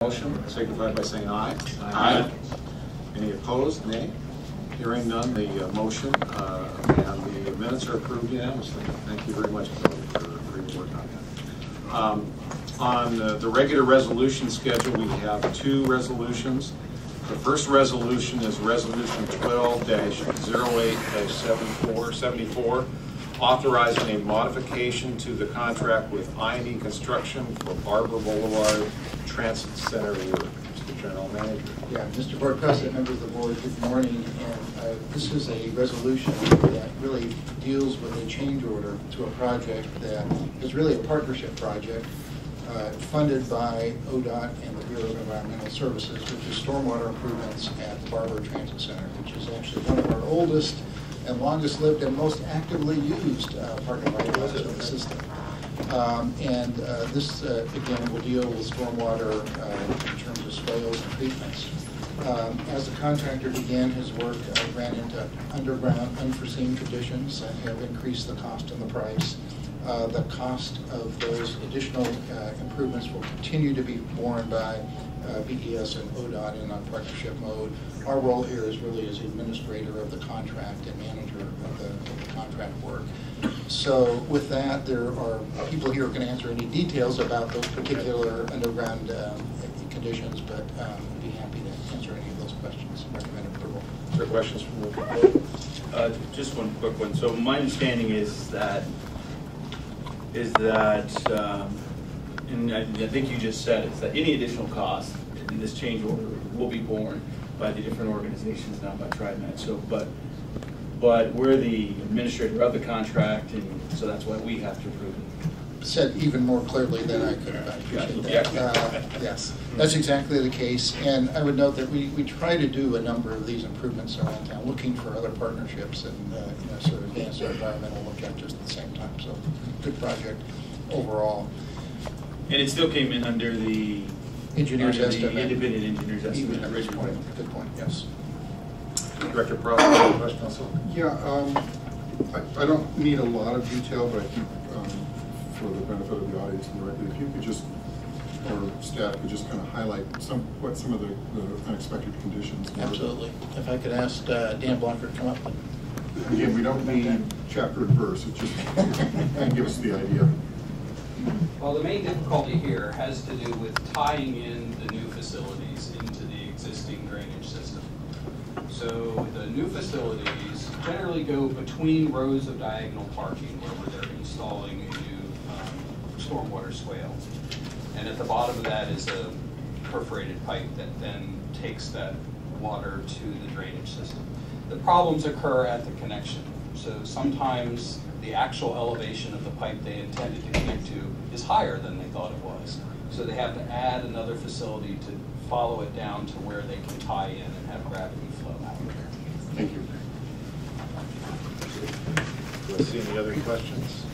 Motion signify by saying aye. Aye. Any opposed? Nay. Hearing none, the motion and the minutes are approved unanimously. Thank you very much for your work on that. On the regular resolution schedule, we have two resolutions. The first resolution is Resolution 12-08-74, authorizing a modification to the contract with I&E Construction for Barber Boulevard Transit Center work. Mr. General Manager. Yeah, Mr. Board President, members of the board, good morning. And this is a resolution that really deals with a change order to a project that is really a partnership project funded by ODOT and the Bureau of Environmental Services, which is stormwater improvements at the Barber Transit Center, which is actually one of our oldest and longest lived and most actively used parking lot in the system. This, again, will deal with stormwater in terms of swales and treatments. As the contractor began his work, ran into underground unforeseen conditions that have increased the cost and the price. The cost of those additional improvements will continue to be borne by BES and ODOT in a partnership mode. Our role here is really as administrator of the contract and manager of the contract work. So with that, there are people here who can answer any details about those particular underground conditions, but I'd be happy to answer any of those questions and recommend approval. Are there questions from the board? Just one quick one. So my understanding is that, and I think you just said, is that any additional cost in this change order will be borne by the different organizations, not by Trimet. So, but we're the administrator of the contract, and so that's why we have to approve it. Said even more clearly than I could have. I appreciate that. Yes, that's exactly the case. And I would note that we try to do a number of these improvements around town, looking for other partnerships and sort of advance our environmental objectives at the same time. So good project overall. And it still came in under the engineer's estimate. The independent engineer's estimate originally. Good point. Yes. Director Prost, any question also? Yeah, I don't need a lot of detail, but I think for the benefit of the audience and the record, if you could just, or staff could just kind of highlight what some of the unexpected conditions were. Absolutely. If I could ask Dan Blocker to come up. Again, we don't need chapter and verse, it just kind of give us the idea. Well, the main difficulty here has to do with tying in the new facilities into the existing drainage system. So the new facilities generally go between rows of diagonal parking where they're installing a new stormwater swale. And at the bottom of that is a perforated pipe that then takes that water to the drainage system. The problems occur at the connection. So sometimes the actual elevation of the pipe they intended to connect to is higher than they thought it was. So they have to add another facility to follow it down to where they can tie in and have gravity flow out. Thank you. Do I see any other questions?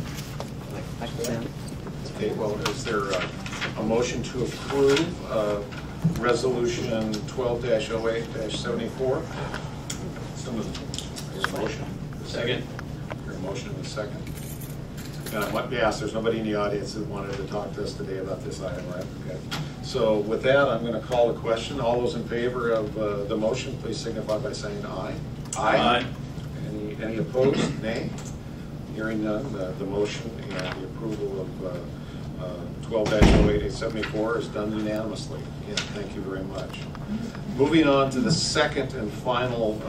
Okay, well, is there a motion to approve Resolution 12-08-74? There's a motion. Second. Your motion and a second. And I want to ask, there's nobody in the audience that wanted to talk to us today about this item, right? Okay. So with that, I'm going to call the question. All those in favor of the motion, please signify by saying aye. Aye. Any opposed? Nay. Hearing none, the motion and the approval of 12-08-74 is done unanimously. Again, thank you very much. Moving on to the second and final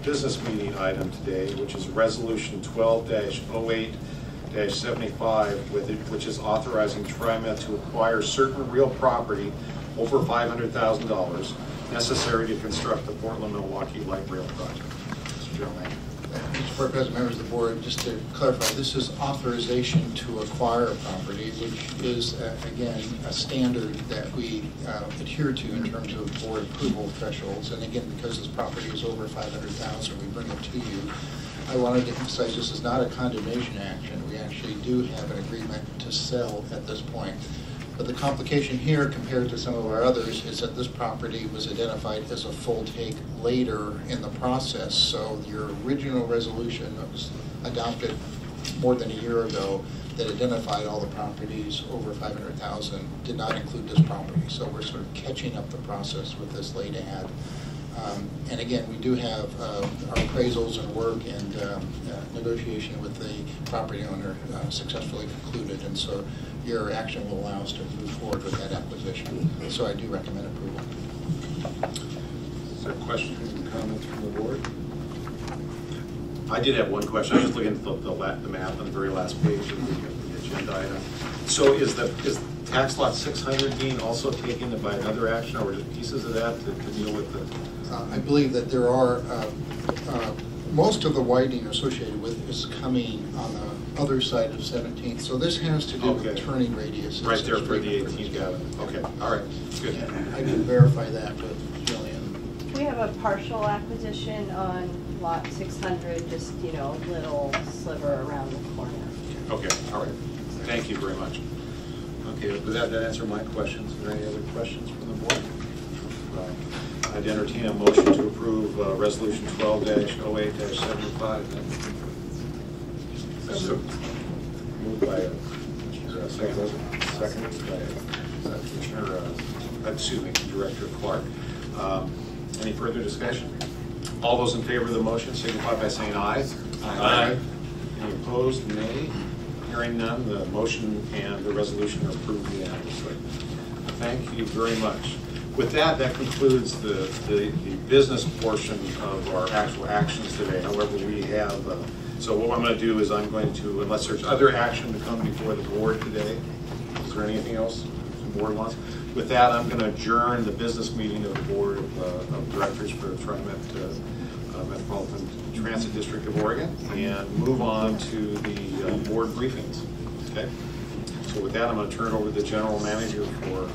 business meeting item today, which is Resolution 12-08-75, which is authorizing Trimet to acquire certain real property over $500,000 necessary to construct the Portland-Milwaukee Light Rail project. Mr. General Manager. Mr. Board President, members of the board, just to clarify, this is authorization to acquire a property, which is, again, a standard that we adhere to in terms of board approval thresholds. And again, because this property is over $500,000, we bring it to you. I wanted to emphasize this is not a condemnation action. We actually do have an agreement to sell at this point. But the complication here compared to some of our others is that this property was identified as a full take later in the process. So your original resolution that was adopted more than a year ago that identified all the properties over 500,000 did not include this property. So we're sort of catching up the process with this late ad. And again, we do have our appraisals and work and negotiation with the property owner successfully concluded, and so your action will allow us to move forward with that acquisition. So I do recommend approval. Is there questions and comments from the board? I did have one question. I was just looking at the map on the very last page of the agenda item. So is tax lot 600 being also taken by another action, or just pieces of that to deal with the? I believe that there are, most of the widening associated with is coming on the other side of 17th. So this has to do with turning radius. Right there for the 18th Avenue. Okay, all right, good. Yeah, I can verify that with Jillian. We have a partial acquisition on lot 600, just, you know, a little sliver around the corner. Okay, all right. Thank you very much. Okay, with that answer my questions. Are there any other questions from the board? I'd entertain a motion to approve Resolution 12-08-75. So, moved by second by Commissioner, excuse me, Director Clark. Any further discussion? All those in favor of the motion signify by saying aye. Aye. Any opposed? Nay. Hearing none, the motion and the resolution are approved unanimously. Thank you very much. With that, that concludes the business portion of our actual actions today. However, we have, so what I'm going to do is I'm going to, unless there's other action to come before the board today, is there anything else the board wants? With that, I'm going to adjourn the business meeting of the Board of Directors for the Trimet Metropolitan Transit District of Oregon and move on to the board briefings. Okay? So with that, I'm going to turn it over to the General Manager for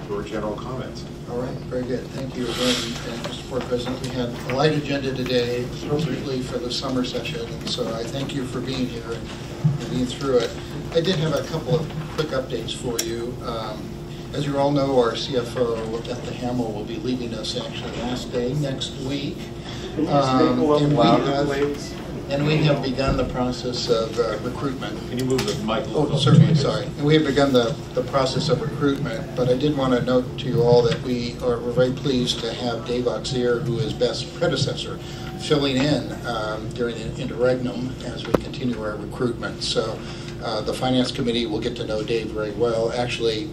your general comments. All right, very good. Thank you again, Mr. Board President. We had a light agenda today, appropriately for the summer session, and so I thank you for being here and being through it. I did have a couple of quick updates for you. As you all know, our CFO, Beth Hamill, will be leaving us actually last day next week. And we have begun the process of recruitment. Can you move the mic a little? Oh, certainly, sorry. And we have begun the process of recruitment, but I did want to note to you all that we're very pleased to have Dave Oxier, who is Beth's predecessor, filling in during the interregnum as we continue our recruitment. So the Finance Committee will get to know Dave very well. Actually,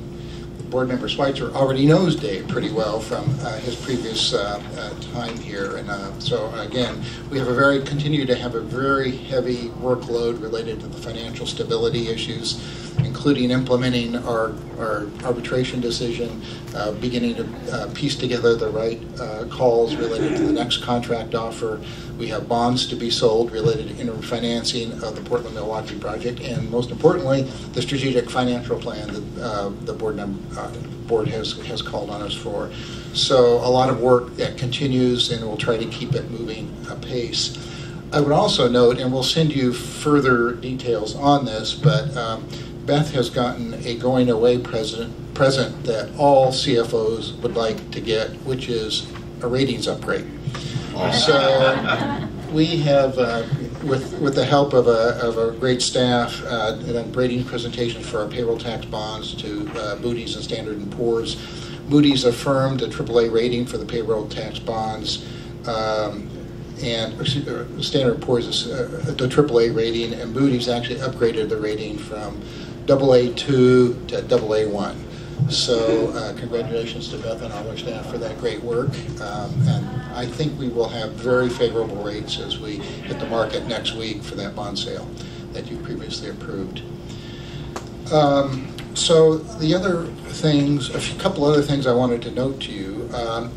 Board Member Schweitzer already knows Dave pretty well from his previous time here, and so again, we have continue to have a very heavy workload related to the financial stability issues, including implementing our arbitration decision, beginning to piece together the right calls related to the next contract offer. We have bonds to be sold related to interim financing of the Portland-Milwaukee project, and most importantly, the strategic financial plan that the board has called on us for. So a lot of work that continues, and we'll try to keep it moving apace. I would also note, and we'll send you further details on this, but Beth has gotten a going away present that all CFOs would like to get, which is a ratings upgrade. So we have, with the help of a great staff, done rating presentations for our payroll tax bonds to Moody's and Standard & Poor's. Moody's affirmed a AAA rating for the payroll tax bonds, and Standard & Poor's is the AAA rating, and Moody's actually upgraded the rating from AA2 to AA1. So congratulations to Beth and all our staff for that great work. And I think we will have very favorable rates as we hit the market next week for that bond sale that you previously approved. So the other things, a couple other things I wanted to note to you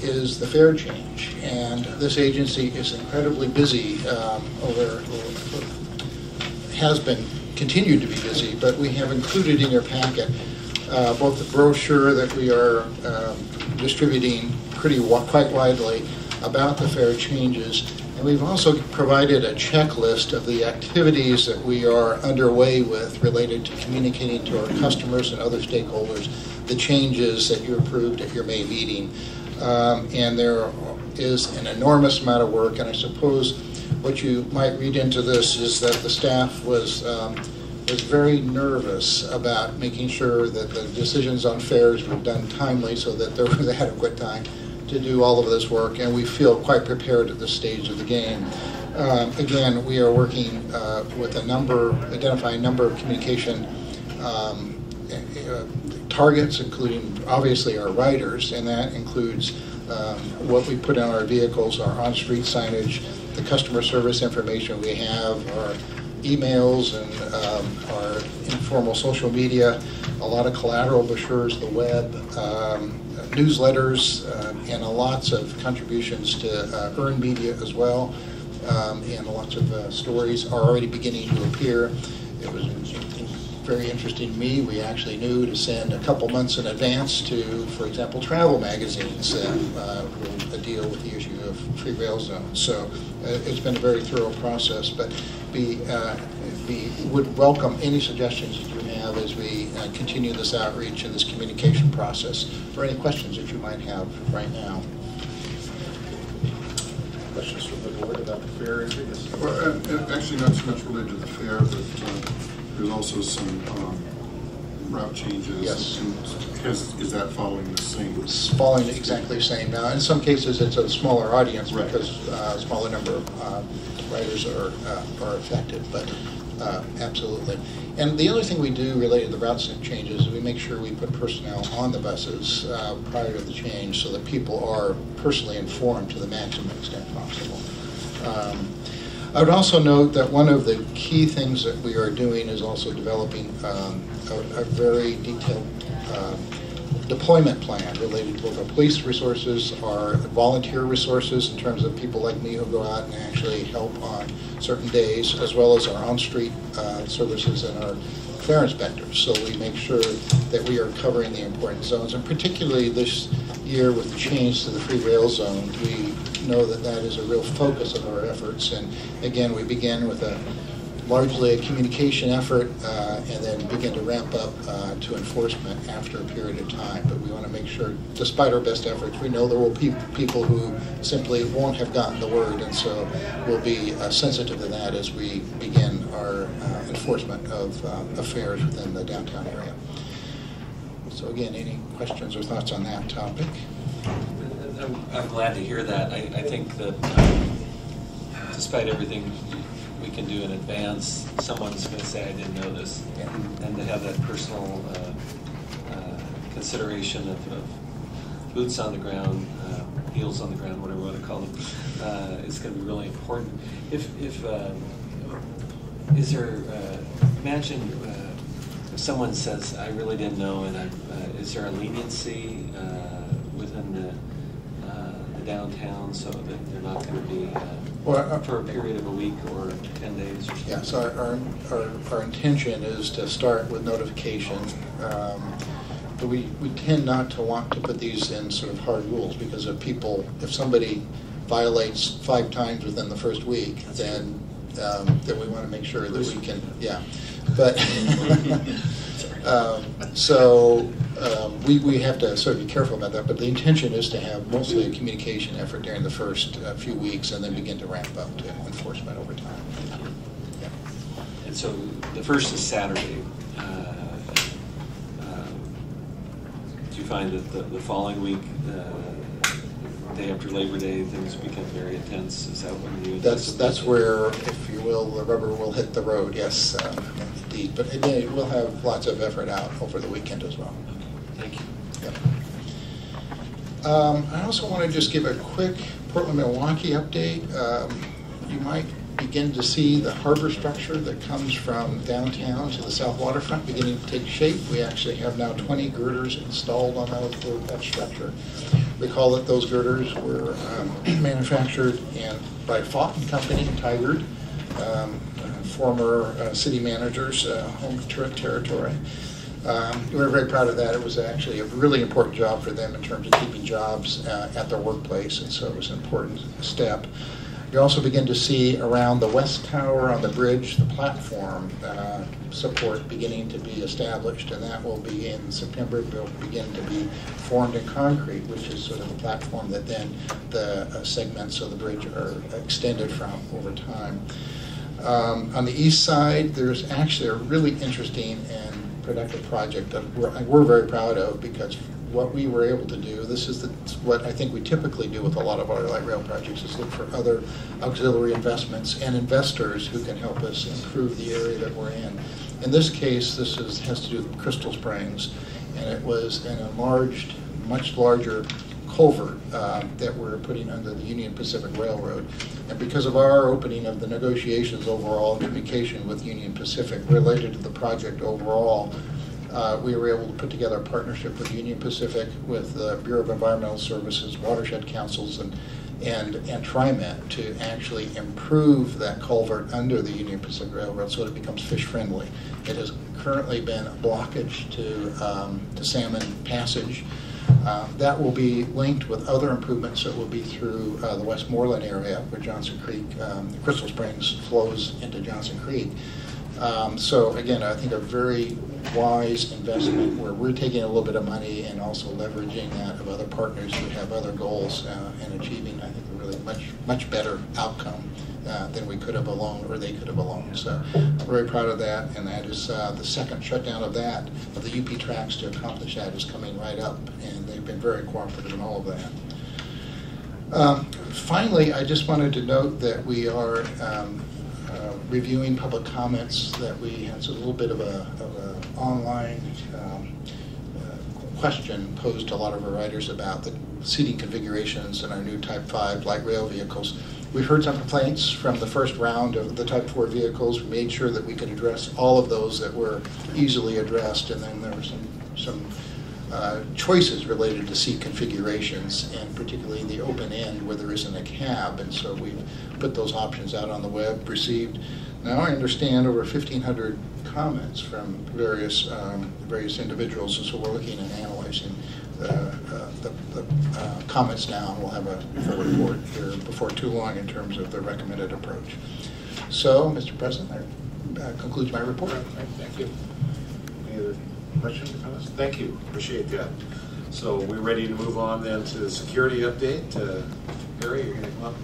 is the fare change. And this agency is incredibly busy has been continued to be busy, but we have included in your packet both the brochure that we are distributing quite widely about the fare changes, and we've also provided a checklist of the activities that we are underway with related to communicating to our customers and other stakeholders the changes that you approved at your May meeting. And there is an enormous amount of work, and I suppose what you might read into this is that the staff was very nervous about making sure that the decisions on fares were done timely so that there was adequate time to do all of this work, and we feel quite prepared at this stage of the game. Again, we are working with identifying a number of communication targets, including obviously our riders, and that includes what we put in our vehicles, our on-street signage, the customer service information we have, our emails and our informal social media, a lot of collateral brochures, the web, newsletters, and lots of contributions to earned media as well, and lots of stories are already beginning to appear. It was very interesting to me. We actually knew to send a couple months in advance to, for example, travel magazines that will deal with the issue of free rail zones. So it's been a very thorough process, but we would welcome any suggestions that you have as we continue this outreach and this communication process, or any questions that you might have right now. Questions from the board about the fare issue? Well, actually not so much related to the fare, but there's also some route changes. Yes. Is that following the same? It's following exactly the same. Now, in some cases, it's a smaller audience Right. because a smaller number of riders are affected, but absolutely. And the other thing we do related to the route changes is we make sure we put personnel on the buses prior to the change so that people are personally informed to the maximum extent possible. I would also note that one of the key things that we are doing is also developing a very detailed deployment plan related to both our police resources, our volunteer resources in terms of people like me who go out and actually help on certain days, as well as our on-street services and our fare inspectors. So we make sure that we are covering the important zones, and particularly this year with the change to the free rail zone, we know that that is a real focus of our efforts. And again, we begin with largely a communication effort and then begin to ramp up to enforcement after a period of time. But we want to make sure, despite our best efforts, we know there will be people who simply won't have gotten the word, and so we'll be sensitive to that as we begin our enforcement of fares within the downtown area. So again, any questions or thoughts on that topic? I'm glad to hear that. I think that despite everything we can do in advance, someone's going to say, I didn't know this. Yeah. And to have that personal consideration of boots on the ground, heels on the ground, whatever you want to call them, is going to be really important. Is there, imagine if someone says, I really didn't know, and is there a leniency within the downtown so that they're not going to be for a period of a week or 10 days or something? Yeah, so our intention is to start with notification. But we tend not to want to put these in sort of hard rules, because if somebody violates 5 times within the first week, then we want to make sure that we can, yeah. But we have to sort of be careful about that, but the intention is to have mostly a communication effort during the first few weeks and then begin to ramp up to enforcement over time. Yeah. And so the first is Saturday. Do you find that the following week, day after Labor Day, things become very intense? Is that when you? That's where, if you will, the rubber will hit the road. Yes, indeed. But again, we'll have lots of effort out over the weekend as well. Thank you. Yep. I also want to just give a quick Portland, Milwaukee update. You might begin to see the harbor structure that comes from downtown to the south waterfront beginning to take shape. We actually have now 20 girders installed on that structure. Recall that those girders were manufactured by Fott & Company, Tigard, former city manager's home territory. We're very proud of that. It was actually a really important job for them in terms of keeping jobs at their workplace, and so it was an important step. You also begin to see around the west tower on the bridge, the platform support beginning to be established, and that will be in September. They'll begin to be formed in concrete, which is sort of the platform that then the segments of the bridge are extended from over time. On the east side, there's actually a really interesting and productive project that we're very proud of, because what we were able to do, this is what I think we typically do with a lot of our light rail projects, is look for other auxiliary investments and investors who can help us improve the area that we're in. In this case, this has to do with Crystal Springs, and it was an enlarged, much larger culvert that we're putting under the Union Pacific Railroad. And because of our opening of the negotiations overall and communication with Union Pacific related to the project overall, we were able to put together a partnership with Union Pacific, with the Bureau of Environmental Services, Watershed Councils, and Trimet to actually improve that culvert under the Union Pacific Railroad so it becomes fish friendly. It has currently been a blockage to salmon passage. That will be linked with other improvements that will be through the Westmoreland area, where Johnson Creek, Crystal Springs flows into Johnson Creek. So again, I think a very wise investment where we're taking a little bit of money and also leveraging that of other partners who have other goals and achieving, I think, a really much better outcome than we could have alone, or they could have alone. So I'm very proud of that, and that is the second shutdown of the UP tracks to accomplish that is coming right up, and they've been very cooperative in all of that. Finally, I just wanted to note that we are reviewing public comments, that we had a little bit of a online question posed to a lot of our riders about the seating configurations in our new Type 5 light rail vehicles. We've heard some complaints from the first round of the Type 4 vehicles. We made sure that we could address all of those that were easily addressed, and then there were some choices related to seat configurations, and particularly the open end where there isn't a cab, and so we've put those options out on the web, received, now I understand, over 1,500 comments from various individuals, and so we're looking and analyzing the comments now, and we'll have a full report here before too long in terms of the recommended approach. So, Mr. President, that concludes my report. Thank you. Any other questions or comments? Thank you. Appreciate that. So we're ready to move on then to the security update. Harry, you're going to come up.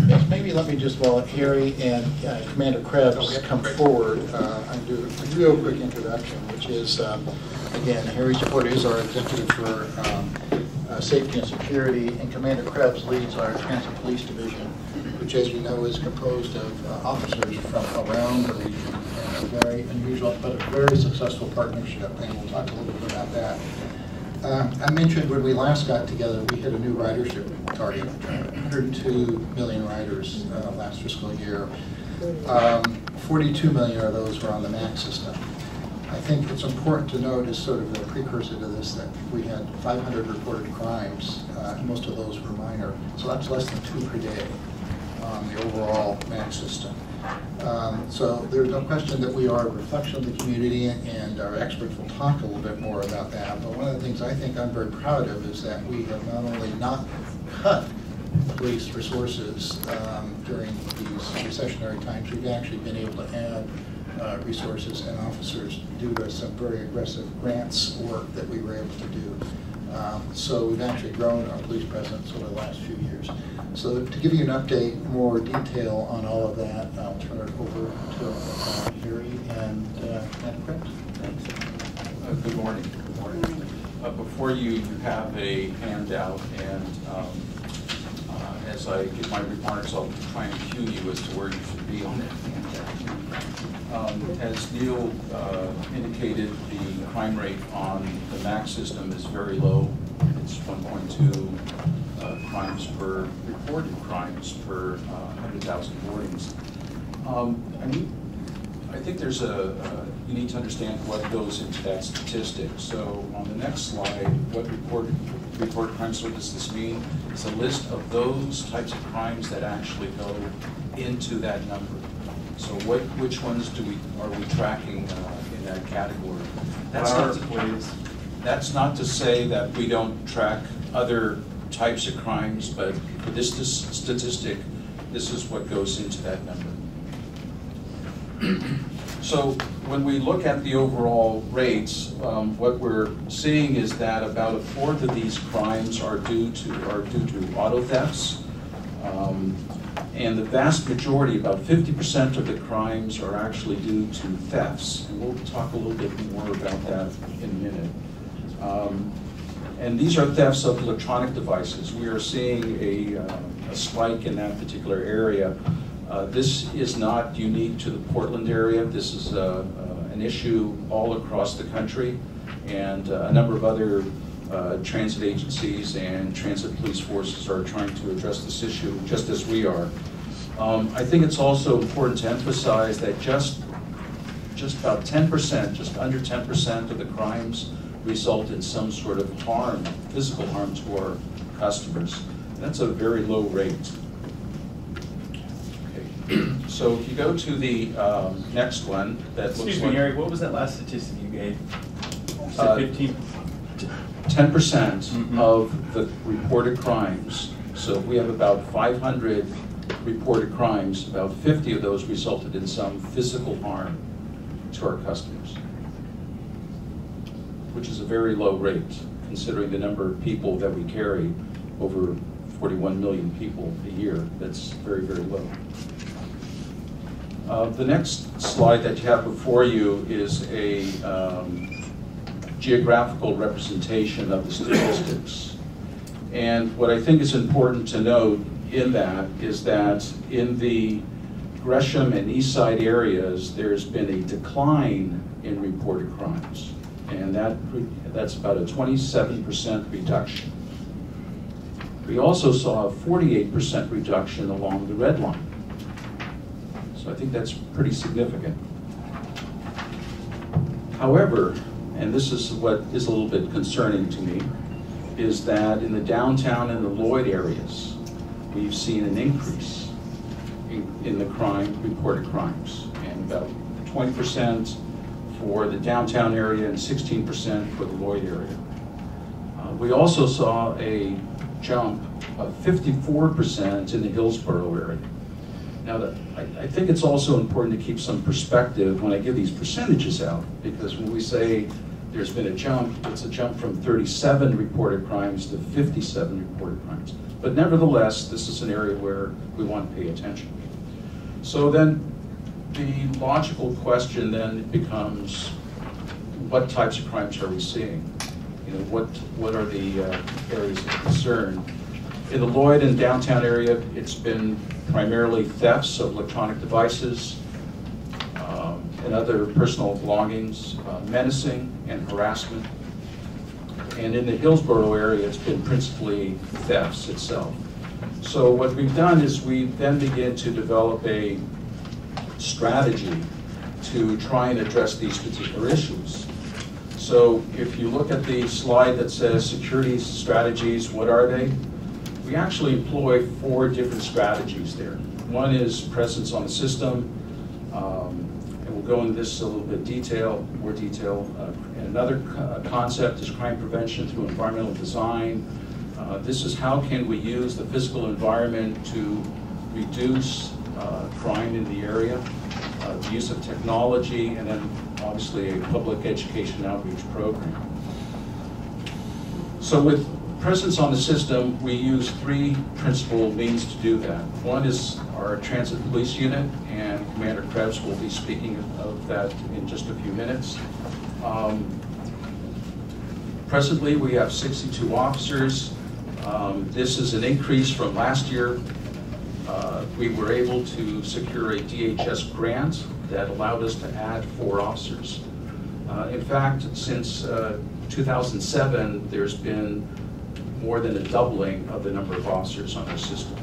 Yes, maybe let me just, while Harry and Commander Krebs come forward, I do a real quick introduction, which is, again, Harry Support is our executive for safety and security, and Commander Krebs leads our Transit Police Division, which, as you know, is composed of officers from around the region, and a very unusual but a very successful partnership, and we'll talk a little bit about that. I mentioned when we last got together, we hit a new ridership target, 102 million riders last fiscal year. 42 million of those were on the MAX system. I think it's important to note, as sort of a precursor to this, that we had 500 reported crimes, and most of those were minor, so that's less than 2 per day on the overall MAX system. So there's no question that we are a reflection of the community, and our experts will talk a little bit more about that. But one of the things I think I'm very proud of is that we have not only not cut police resources during these recessionary times, we've actually been able to add resources and officers due to some very aggressive grants work that we were able to do. So we've actually grown our police presence over the last few years. So to give you an update, more detail on all of that, I'll turn it over to Harry and Commander Krebs. Thanks. Good morning. Good morning. Before you have a handout, and as I give my remarks, I'll try and cue you as to where you should be on that handout. As Neil indicated, the crime rate on the MAX system is very low. It's 1.2 reported crimes per 100,000 boardings. I think there's you need to understand what goes into that statistic. So on the next slide, what reported crimes, what does this mean? It's a list of those types of crimes that actually go into that number. So which ones are we tracking in that category? That's not to say that we don't track other types of crimes, but for this statistic, this is what goes into that number. So when we look at the overall rates, what we're seeing is that about a fourth of these crimes are due to auto thefts. And the vast majority, about 50% of the crimes, are actually due to thefts. And we'll talk a little bit more about that in a minute. And these are thefts of electronic devices. We are seeing a spike in that particular area. This is not unique to the Portland area. This is an issue all across the country, and a number of other transit agencies and transit police forces are trying to address this issue just as we are. I think it's also important to emphasize that just about 10%, just under 10% of the crimes result in some sort of harm, physical harm to our customers. That's a very low rate. Okay. So if you go to the next one, that looks Excuse like... me, Harry, what was that last statistic you gave? You said 15? 10% of the reported crimes. So if we have about 500 reported crimes, about 50 of those resulted in some physical harm to our customers, which is a very low rate considering the number of people that we carry, over 41 million people a year. That's very, very low. The next slide that you have before you is a geographical representation of the statistics. And what I think is important to note in that is that in the Gresham and East Side areas, there's been a decline in reported crimes. And that's about a 27% reduction. We also saw a 48% reduction along the red line. So I think that's pretty significant. However, and this is what is a little bit concerning to me, is that in the downtown and the Lloyd areas, we've seen an increase in the reported crimes, and about 20% for the downtown area and 16% for the Lloyd area. We also saw a jump of 54% in the Hillsborough area. Now, I think it's also important to keep some perspective when I give these percentages out, because when we say there's been a jump, it's a jump from 37 reported crimes to 57 reported crimes. But nevertheless, this is an area where we want to pay attention. So then the logical question then becomes, what types of crimes are we seeing? You know, what are the areas of concern? In the Lloyd and downtown area, it's been primarily thefts of electronic devices and other personal belongings, menacing and harassment. And in the Hillsborough area, it's been principally thefts itself. So what we've done is we then begin to develop a strategy to try and address these particular issues. So if you look at the slide that says security strategies, what are they? We actually employ 4 different strategies there. One is presence on the system, and we'll go into this a little bit more detail. And another concept is crime prevention through environmental design. This is how can we use the physical environment to reduce crime in the area, the use of technology, and then obviously a public education outreach program. So with presence on the system, we use 3 principal means to do that. One is our transit police unit, and Commander Krebs will be speaking of that in just a few minutes. Presently, we have 62 officers. This is an increase from last year. We were able to secure a DHS grant that allowed us to add 4 officers. In fact, since 2007, there's been more than a doubling of the number of officers on our system.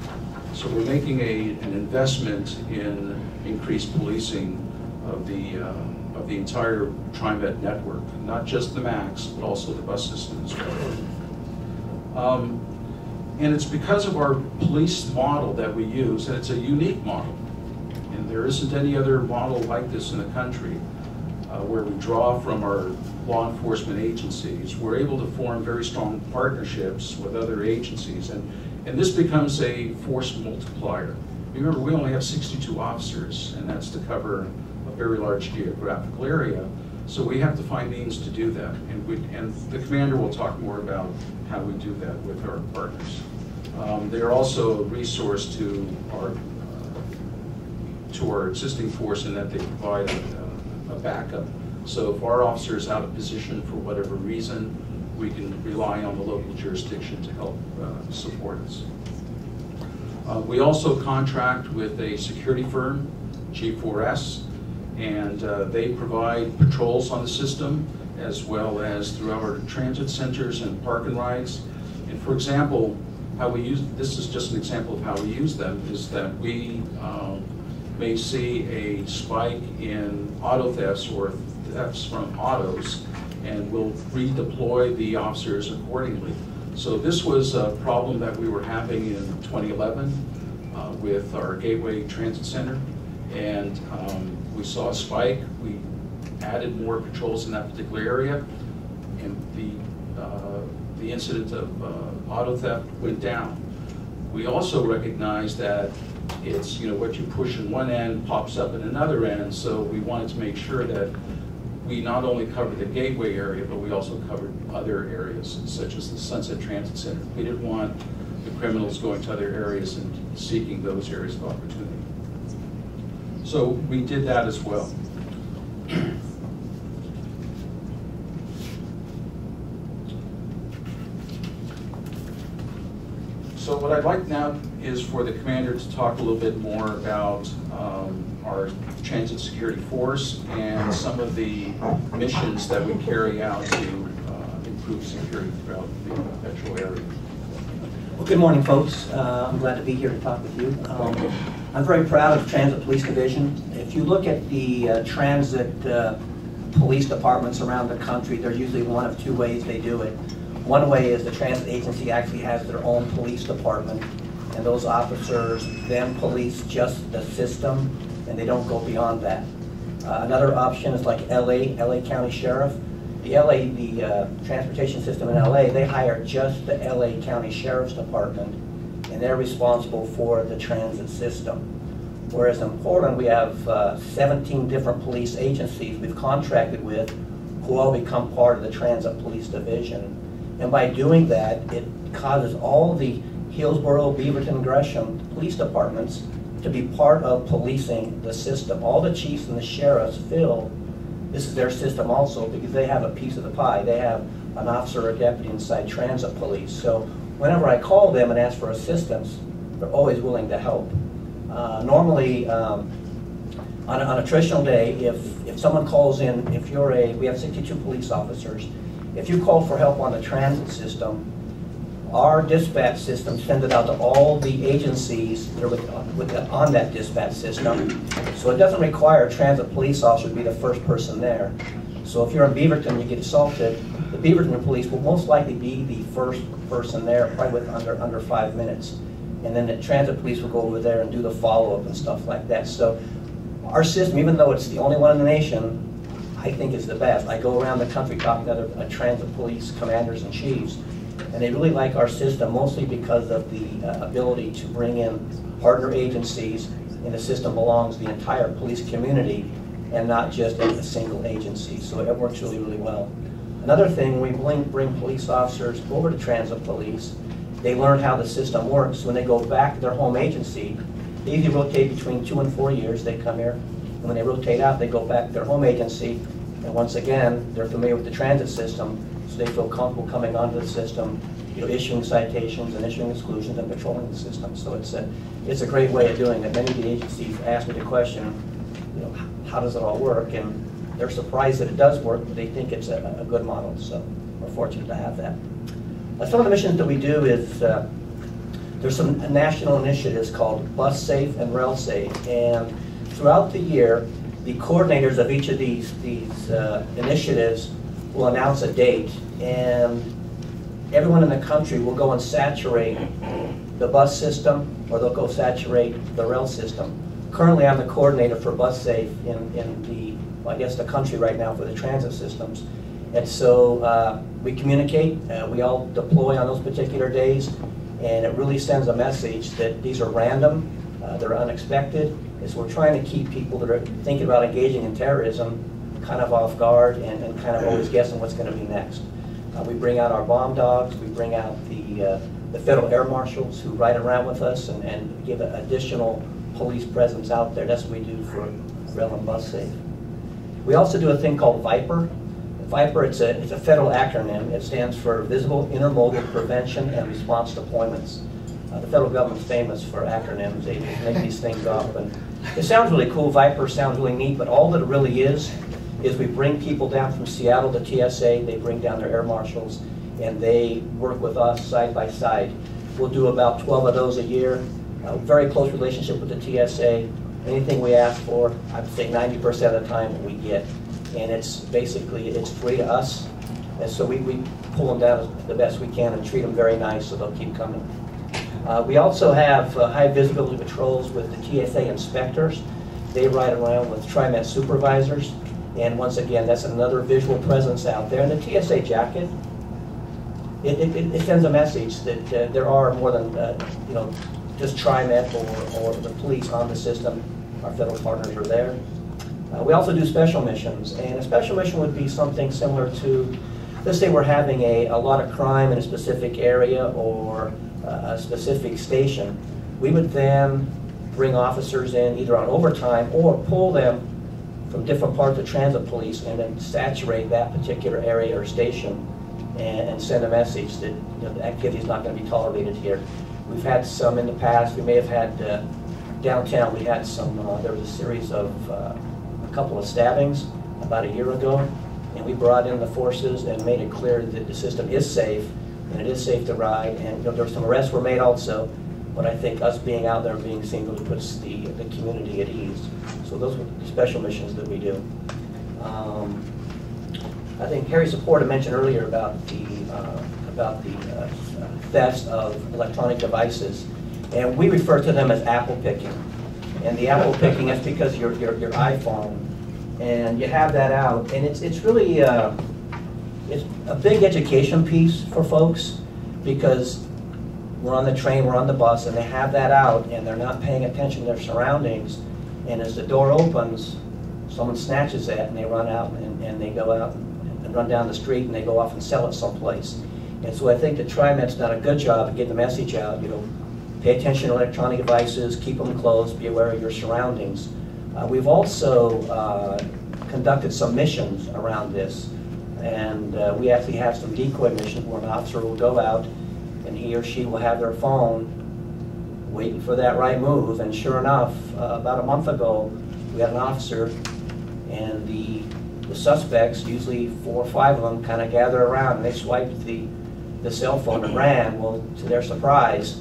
So we're making an investment in increased policing of the entire Trimet network, not just the MAX, but also the bus system as well. And it's because of our police model that we use, and it's a unique model. And there isn't any other model like this in the country where we draw from our law enforcement agencies. We're able to form very strong partnerships with other agencies, and this becomes a force multiplier. Remember, we only have 62 officers, and that's to cover a very large geographical area. So we have to find means to do that, and the commander will talk more about how we do that with our partners. They're also a resource to our existing force in that they provide a backup. So if our officer is out of position for whatever reason, we can rely on the local jurisdiction to help support us. We also contract with a security firm, G4S, and they provide patrols on the system as well as throughout our transit centers and park and rides. And for example, how we use, this is just an example of how we use them, is that we may see a spike in auto thefts or thefts from autos, and we'll redeploy the officers accordingly. So this was a problem that we were having in 2011 with our Gateway Transit Center, and we saw a spike. We added more patrols in that particular area, and the incidence of auto theft went down. We also recognized that it's, you know, what you push in one end pops up in another end, so we wanted to make sure that we not only covered the Gateway area, but we also covered other areas, such as the Sunset Transit Center. We didn't want the criminals going to other areas and seeking those areas of opportunity. So we did that as well. So what I'd like now is for the commander to talk a little bit more about our transit security force and some of the missions that we carry out to improve security throughout the metro area. Well, good morning, folks. I'm glad to be here to talk with you. I'm very proud of the Transit Police Division. If you look at the transit police departments around the country, there's usually one of two ways they do it. One way is the transit agency actually has their own police department, and those officers then police just the system, and they don't go beyond that. Another option is like LA County Sheriff. The transportation system in LA, they hire just the LA County Sheriff's Department, and they're responsible for the transit system. Whereas in Portland, we have 17 different police agencies we've contracted with who all become part of the Transit Police Division. And by doing that, it causes all the Hillsborough, Beaverton, Gresham police departments to be part of policing the system. All the chiefs and the sheriffs feel this is their system also because they have a piece of the pie. They have an officer or deputy inside transit police. So whenever I call them and ask for assistance, they're always willing to help. Normally, on a traditional day, if someone calls in, we have 62 police officers. If you call for help on the transit system, our dispatch system sends it out to all the agencies that are on that dispatch system. So it doesn't require a transit police officer to be the first person there. So if you're in Beaverton, you get assaulted, the Beaverton police will most likely be the first person there, probably with under 5 minutes. And then the transit police will go over there and do the follow-up and stuff like that. So our system, even though it's the only one in the nation, I think is the best. I go around the country talking to other transit police commanders and chiefs, and they really like our system, mostly because of the ability to bring in partner agencies, and the system belongs to the entire police community and not just a single agency. So it works really, really well. Another thing, we bring police officers over to transit police. They learn how the system works. When they go back to their home agency, they usually rotate between 2 and 4 years. They come here, and when they rotate out, they go back to their home agency. And once again, they're familiar with the transit system, so they feel comfortable coming onto the system, issuing citations and issuing exclusions and patrolling the system. So it's a great way of doing it. Many of the agencies ask me the question, how does it all work? And they're surprised that it does work, but they think it's a good model. So we're fortunate to have that. Some of the missions that we do is there's some national initiatives called Bus Safe and Rail Safe, and throughout the year, the coordinators of each of these initiatives will announce a date, and everyone in the country will go and saturate the bus system, or they'll go saturate the rail system. Currently, I'm the coordinator for Bus Safe in the country right now for the transit systems. And so we communicate, we all deploy on those particular days, and it really sends a message that these are random. They're unexpected. So we're trying to keep people that are thinking about engaging in terrorism kind of off guard and kind of always guessing what's going to be next. We bring out our bomb dogs. We bring out the federal air marshals who ride around with us and give an additional police presence out there. That's what we do for rail and bus safe. We also do a thing called VIPER. VIPER, it's a federal acronym. It stands for Visible Intermodal Prevention and Response Deployments. The federal government's famous for acronyms. They make these things up. And it sounds really cool. VIPER sounds really neat, but all that it really is we bring people down from Seattle to TSA. They bring down their air marshals, and they work with us side by side. We'll do about 12 of those a year. Very close relationship with the TSA. Anything we ask for, I'd say 90% of the time we get. And it's basically, it's free to us. And so we pull them down the best we can and treat them very nice so they'll keep coming. We also have high visibility patrols with the TSA inspectors. They ride around with Trimet supervisors. And once again, that's another visual presence out there. And the TSA jacket, it sends a message that there are more than, just Trimet or the police on the system. Our federal partners are there. We also do special missions, and a special mission would be something similar to, let's say we're having a lot of crime in a specific area or a specific station. We would then bring officers in either on overtime or pull them from different parts of transit police and then saturate that particular area or station and send a message that the activity is not going to be tolerated here. We've had some in the past. We may have had downtown. We had some. There was a series of a couple of stabbings about a year ago, and we brought in the forces and made it clear that the system is safe and it is safe to ride. And there were some arrests were made also, but I think us being out there and being seen really puts the community at ease. So those were the special missions that we do. I think Harry Supporta mentioned earlier about the theft of electronic devices, and we refer to them as apple picking. And the apple picking is because your iPhone, and you have that out, and it's really it's a big education piece for folks because we're on the train, we're on the bus, and they have that out, and they're not paying attention to their surroundings. And as the door opens, someone snatches that, and they run out, and they go out and run down the street, and they go off and sell it someplace. And so I think that Trimet's done a good job of getting the message out. Pay attention to electronic devices, keep them closed, be aware of your surroundings. We've also conducted some missions around this, and we actually have some decoy missions where an officer will go out, and he or she will have their phone waiting for that right move. And sure enough, about a month ago, we had an officer, and the suspects, usually 4 or 5 of them, kind of gather around, and they swiped the cell phone and ran. Well, to their surprise,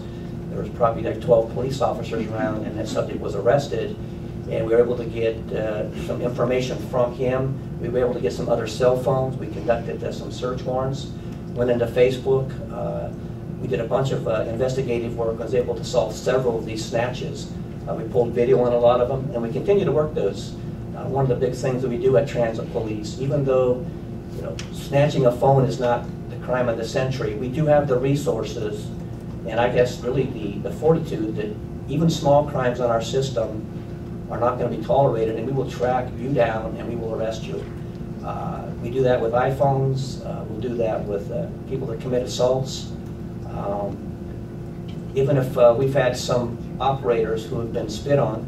there was probably like 12 police officers around, and that subject was arrested. And we were able to get some information from him. We were able to get some other cell phones. We conducted some search warrants, went into Facebook. We did a bunch of investigative work. I was able to solve several of these snatches. We pulled video on a lot of them, and we continue to work those. One of the big things that we do at Transit Police, even though snatching a phone is not the crime of the century, we do have the resources and I guess really the fortitude that even small crimes on our system are not going to be tolerated, and we will track you down and we will arrest you. We do that with iPhones. We'll do that with people that commit assaults. Even if we've had some operators who have been spit on,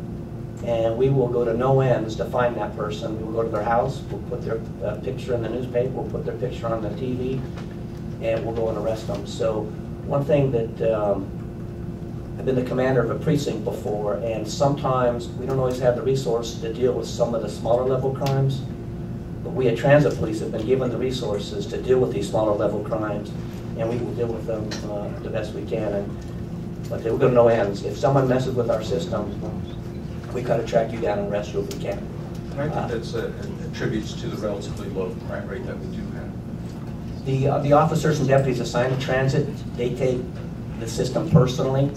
and we will go to no ends to find that person. We will go to their house, we'll put their picture in the newspaper, we'll put their picture on the TV, and we'll go and arrest them. So one thing that I've been the commander of a precinct before, and sometimes we don't always have the resources to deal with some of the smaller level crimes, but we at Transit Police have been given the resources to deal with these smaller level crimes, and we will deal with them the best we can. But we'll go to no ends. If someone messes with our systems, we got to track you down and arrest you if we can. And I think that attributes to the relatively low crime rate that we do have. The officers and deputies assigned to transit, they take the system personally.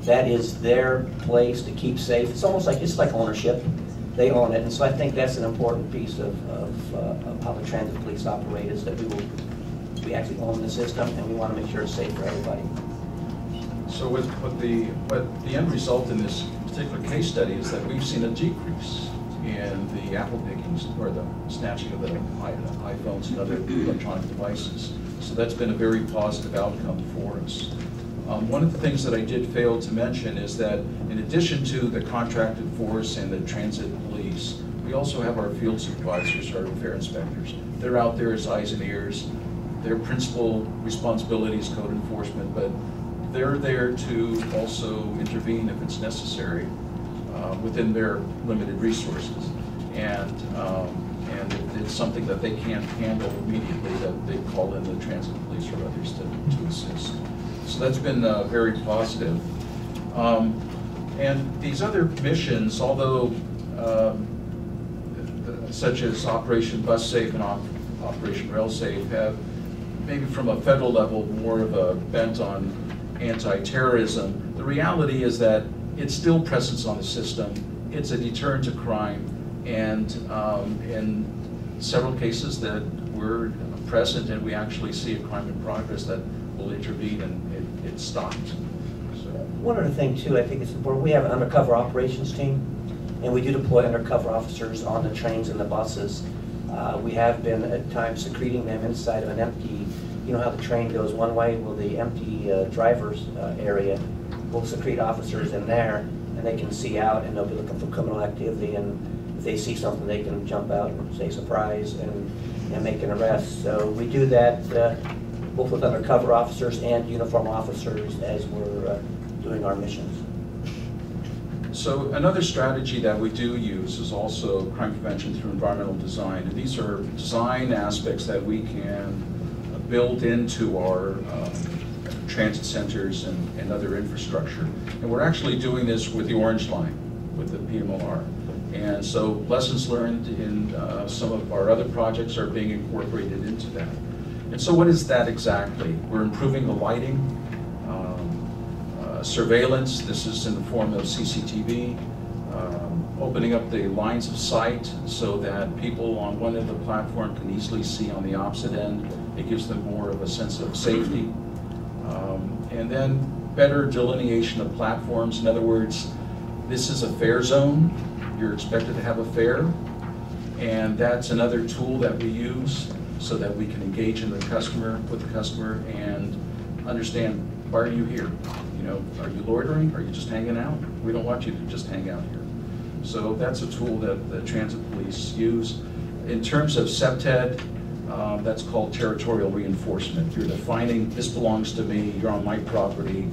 That is their place to keep safe. It's almost like, it's like ownership. They own it, and so I think that's an important piece of how the transit police operate, is that we actually own the system, and we want to make sure it's safe for everybody. So what the end result in this particular case study is that we've seen a decrease in the apple pickings or the snatching of the iPhones and other electronic devices. So that's been a very positive outcome for us. One of the things that I did fail to mention is that in addition to the contracted force and the transit police, we also have our field supervisors, our fair inspectors. They're out there as eyes and ears. Their principal responsibility is code enforcement, but they're there to also intervene if it's necessary within their limited resources. And if it's something that they can't handle immediately, that they call in the transit police or others to assist. So that's been very positive. And these other missions, although such as Operation Bus Safe and Operation Rail Safe, have maybe from a federal level more of a bent on anti-terrorism, the reality is that it's still presence on the system. It's a deterrent to crime, and in several cases that we're present and we actually see a crime in progress, that will intervene and it's stopped. So. One other thing too, I think it's important, we have an undercover operations team, and we do deploy undercover officers on the trains and the buses. We have been at times secreting them inside of an empty, you know how the train goes one way, well the empty driver's area, we'll secrete officers in there and they can see out and they'll be looking for criminal activity, and if they see something they can jump out and say surprise and make an arrest. So we do that both with undercover officers and uniform officers as we're doing our missions. So another strategy that we do use is also crime prevention through environmental design. And these are design aspects that we can build into our transit centers and other infrastructure. And we're actually doing this with the Orange Line, with the PMLR. And so lessons learned in some of our other projects are being incorporated into that. And so what is that exactly? We're improving the lighting, surveillance. This is in the form of CCTV, opening up the lines of sight so that people on one end of the platform can easily see on the opposite end. It gives them more of a sense of safety. And then better delineation of platforms. In other words, this is a fare zone. You're expected to have a fare. And that's another tool that we use so that we can engage in the customer, with the customer, and understand, why are you here? You know, are you loitering? Are you just hanging out? We don't want you to just hang out here. So that's a tool that the transit police use. In terms of SEPTED, that's called territorial reinforcement. You're defining, this belongs to me, you're on my property,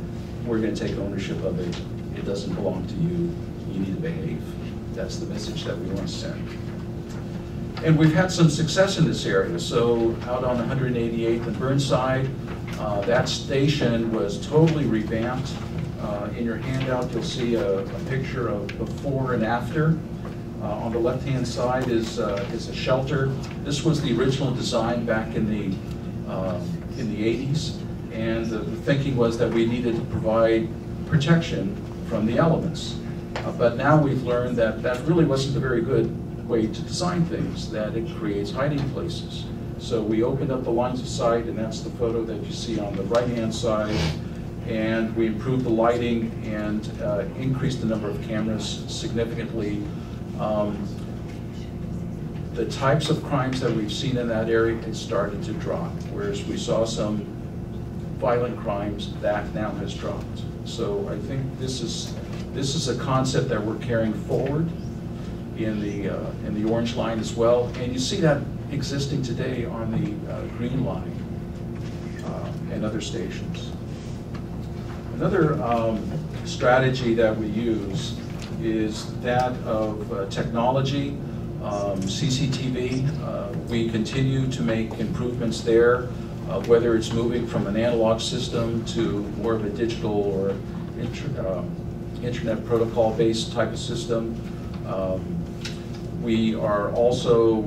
we're going to take ownership of it. It doesn't belong to you, you need to behave. That's the message that we want to send. And we've had some success in this area. So out on 188th and Burnside, that station was totally revamped. In your handout, you'll see a picture of before and after. On the left-hand side is a shelter. This was the original design back in the 80s, and the thinking was that we needed to provide protection from the elements. But now we've learned that that really wasn't a very good way to design things, that it creates hiding places. So we opened up the lines of sight, and that's the photo that you see on the right-hand side, and we improved the lighting and increased the number of cameras significantly. The types of crimes that we've seen in that area, it started to drop, whereas we saw some violent crimes, that now has dropped. So I think this is a concept that we're carrying forward in the Orange Line as well, and you see that existing today on the Green Line and other stations. Another strategy that we use is that of technology, CCTV. We continue to make improvements there, whether it's moving from an analog system to more of a digital or internet protocol-based type of system. We are also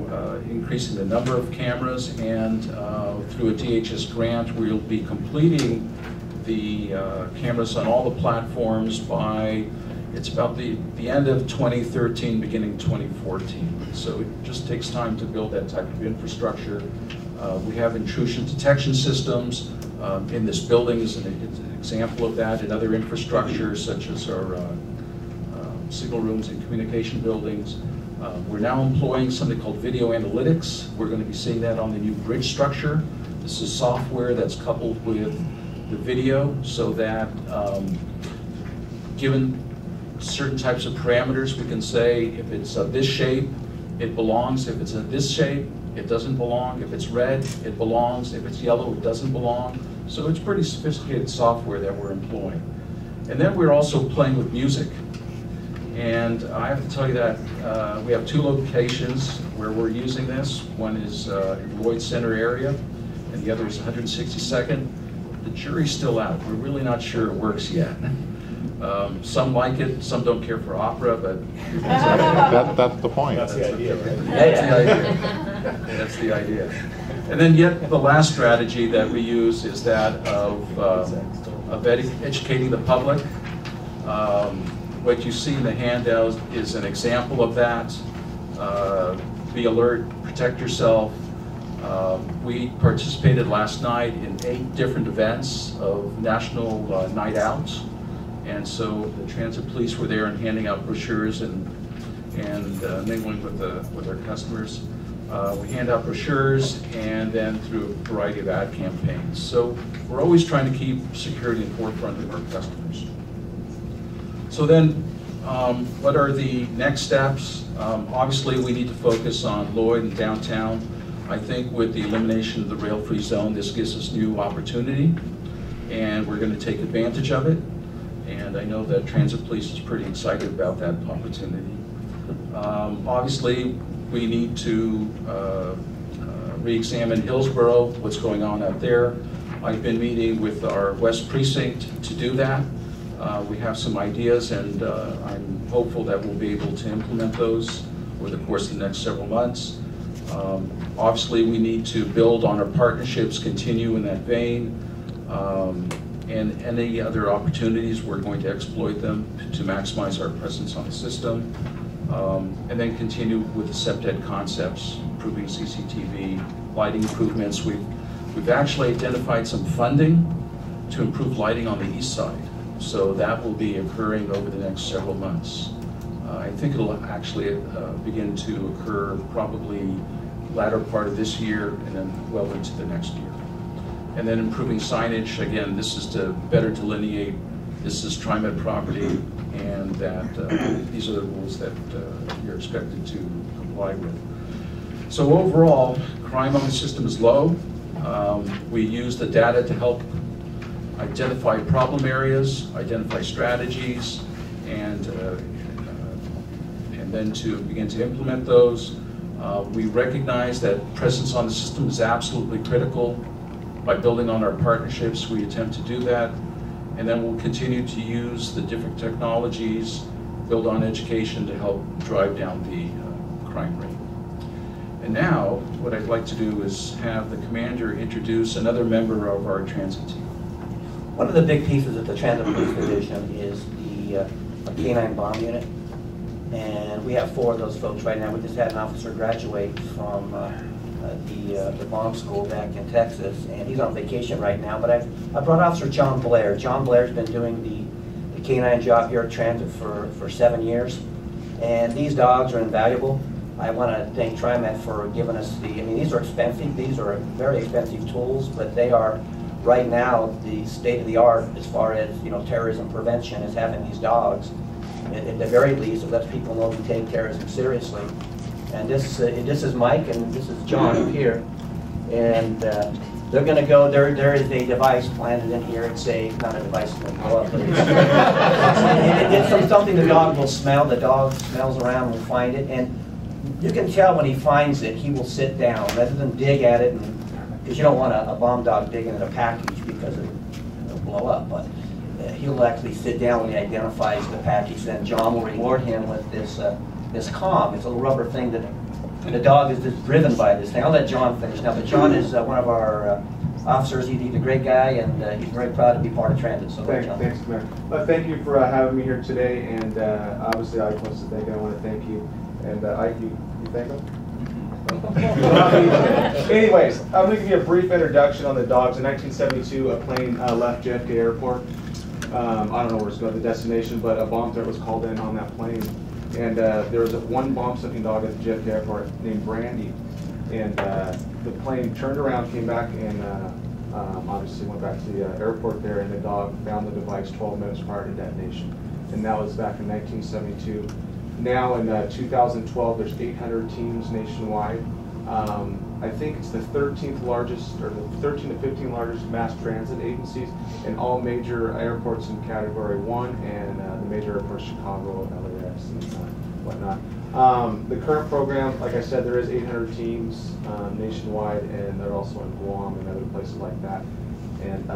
increasing the number of cameras, and through a DHS grant, we'll be completing the cameras on all the platforms by, it's about the end of 2013, beginning 2014. So it just takes time to build that type of infrastructure. We have intrusion detection systems. in this building is an example of that, and other infrastructure such as our signal rooms and communication buildings. We're now employing something called video analytics. We're going to be seeing that on the new bridge structure. This is software that's coupled with the video so that given certain types of parameters, we can say if it's of this shape, it belongs. If it's of this shape, it doesn't belong. If it's red, it belongs. If it's yellow, it doesn't belong. So it's pretty sophisticated software that we're employing. And then we're also playing with music. And I have to tell you that we have 2 locations where we're using this. One is in the Lloyd Center area, and the other is 162nd. The jury's still out. We're really not sure it works yet. Some like it, some don't care for opera, but that's the point. That's the idea, right? That's the idea. That's the idea. And then yet the last strategy that we use is that of educating the public. What you see in the handout is an example of that. Be alert, protect yourself. We participated last night in 8 different events of National Night Out. And so the transit police were there and handing out brochures and mingling with our customers. We hand out brochures and then through a variety of ad campaigns. So we're always trying to keep security in the forefront of our customers. So then, what are the next steps? Obviously, we need to focus on Lloyd and downtown. I think with the elimination of the rail-free zone, this gives us new opportunity, and we're going to take advantage of it. And I know that Transit Police is pretty excited about that opportunity. Obviously, we need to re-examine Hillsborough, what's going on out there. I've been meeting with our West Precinct to do that. We have some ideas, and I'm hopeful that we'll be able to implement those over the course of the next several months. Obviously, we need to build on our partnerships, continue in that vein, and any other opportunities, we're going to exploit them to maximize our presence on the system, and then continue with the SEPTED concepts, improving CCTV, lighting improvements. We've actually identified some funding to improve lighting on the east side. So that will be occurring over the next several months. I think it'll actually begin to occur probably latter part of this year and then well into the next year. And then improving signage, again, this is to better delineate this is Trimet property and that these are the rules that you're expected to comply with. So overall, crime on the system is low. We use the data to help identify problem areas, identify strategies, and then to begin to implement those. We recognize that presence on the system is absolutely critical. By building on our partnerships, we attempt to do that. And then we'll continue to use the different technologies, build on education to help drive down the crime rate. And now, what I'd like to do is have the commander introduce another member of our transit team. One of the big pieces of the Transit Police Division is the Canine bomb unit. And we have 4 of those folks right now. We just had an officer graduate from the bomb school back in Texas, and he's on vacation right now. But I brought Officer John Blair. John Blair's been doing the canine job here at Transit for 7 years. And these dogs are invaluable. I want to thank Trimet for giving us these are expensive. These are very expensive tools, but they are right now the state of the art as far as terrorism prevention is having these dogs. At the very least, it lets people know we take terrorism seriously. And this is Mike and this is John here, and they're going to go. There is a device planted in here. It's not a device that's going to blow up, but it's something the dog will smell. The dog smells around and will find it, and you can tell when he finds it, he will sit down rather than dig at it, because you don't want a bomb dog digging at a package because it'll blow up. But he'll actually sit down when he identifies the package. Then John will reward him with this comm. It's a little rubber thing that the dog is just driven by this thing. I'll let John finish now, but John is one of our officers. He's a great guy, and he's very proud to be part of Transit. So thanks, Mayor. Thank you for having me here today, and obviously Ike wants to thank you. I want to thank you, and Ike, you thank him? Anyways, I'm going to give you a brief introduction on the dogs. In 1972, a plane left JFK Airport. I don't know where it's going, the destination, but a bomb threat was called in on that plane. And there was one bomb-sucking dog at the JFK Airport named Brandy. And the plane turned around, came back, and obviously went back to the airport there, and the dog found the device 12 minutes prior to detonation. And that was back in 1972. Now in 2012, there's 800 teams nationwide. I think it's the 13th largest, or the 13 to 15 largest mass transit agencies in all major airports in Category 1, and the major airports, Chicago, LAX, and whatnot. The current program, like I said, there is 800 teams nationwide, and they're also in Guam and other places like that. And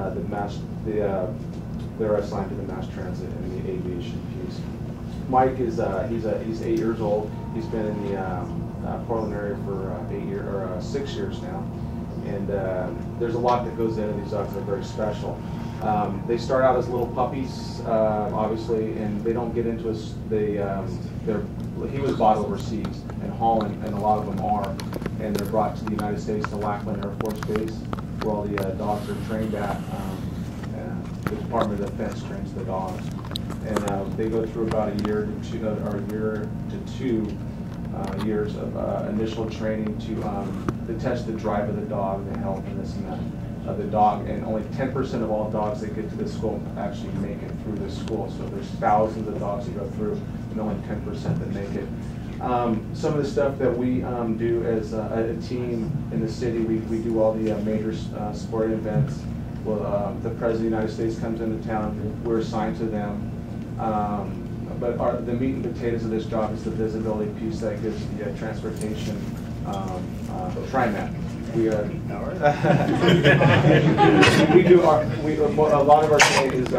they're assigned to the mass transit and the aviation piece. Mike is he's 8 years old. He's been in the Portland area for 6 years now, and there's a lot that goes into these dogs. They're very special. They start out as little puppies, obviously, and they don't get into he was bought overseas in Holland, and a lot of them are, and they're brought to the United States to Lackland Air Force Base, where all the dogs are trained at. The Department of Defense trains the dogs, and they go through about a year to 2 years of initial training to test the drive of the dog, the health and this and that of the dog. And only 10% of all dogs that get to this school actually make it through this school. So there's thousands of dogs that go through, and only 10% that make it. Some of the stuff that we do as a team in the city, we do all the major sporting events. Well, the President of the United States comes into town, we're assigned to them. But the meat and potatoes of this job is the visibility piece that gives the transportation Trimet. A lot of our training is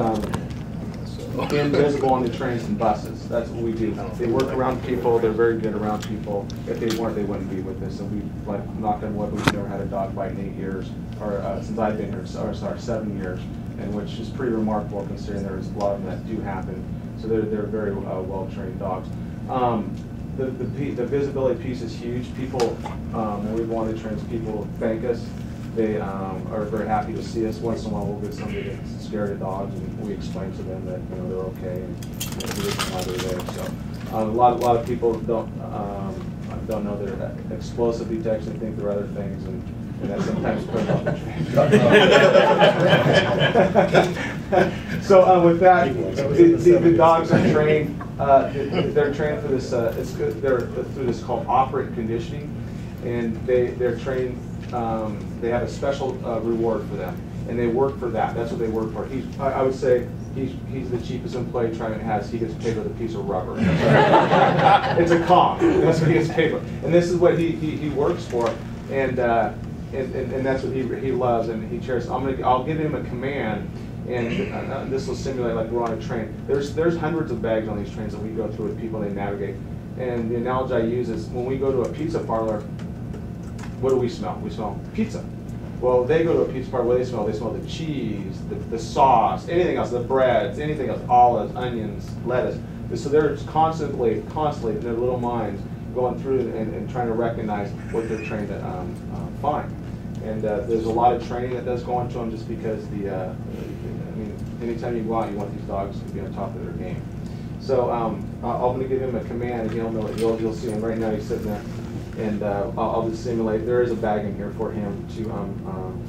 invisible on the trains and buses. That's what we do. They work around people. They're very good around people. If they weren't, they wouldn't be with us. And we, like, knock on wood, we've never had a dog bite in 8 years, or since I've been here, or sorry, 7 years, and which is pretty remarkable considering there's a lot of them that do happen. So they're very well-trained dogs. The visibility piece is huge. People, when we go on the trains, people thank us. They are very happy to see us. Once in a while, we'll get somebody that's scared of dogs, and we explain to them that they're okay and the reason why they're there. So a lot of people don't know they're explosive detectors and think they're other things, and that sometimes puts them off the train. So with that, the dogs are trained. They're trained for this. They're through this called operant conditioning, and they're trained. They have a special reward for them, and they work for that. That's what they work for. I would say he's the cheapest employee Trimet has. He gets paid with a piece of rubber. It's a Kong. That's what he gets paid for, and this is what he works for, and that's what he loves and he cherishes. I'll give him a command, and this will simulate like we're on a train. There's hundreds of bags on these trains that we go through with people they navigate, and the analogy I use is when we go to a pizza parlor. What do we smell? We smell pizza. Well, they go to a pizza parlor. What do they smell? They smell the cheese, the sauce, anything else, the breads, anything else, olives, onions, lettuce. So they're constantly in their little minds going through and trying to recognize what they're trained to find. And there's a lot of training that does go into them just because anytime you go out, you want these dogs to be on top of their game. So I'm going to give him a command, and he'll know it. You'll see him right now. He's sitting there. And I'll just simulate. There is a bag in here for him to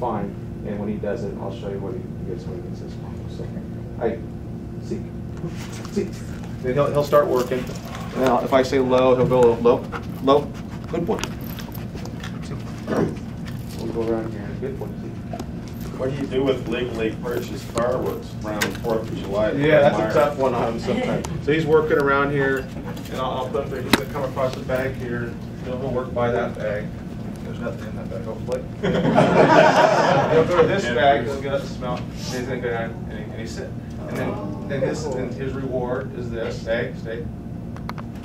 find, and when he does it, I'll show you what he gets when he gets this one. So, see. Then he'll start working. Now, if I say low, he'll go low. Good boy. See. We'll go around here. Good boy. See. What do you do with legally purchased fireworks around the 4th of July? Yeah, that's a tough one on him sometimes. So he's working around here, and I'll put there. He's going to come across the bag here. He'll work by that bag. There's nothing in that bag, hopefully. He'll go to this bag, he'll get up and smell, and he's going to go down and he's sitting. And then his reward is this. Stay.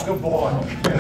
Good boy. And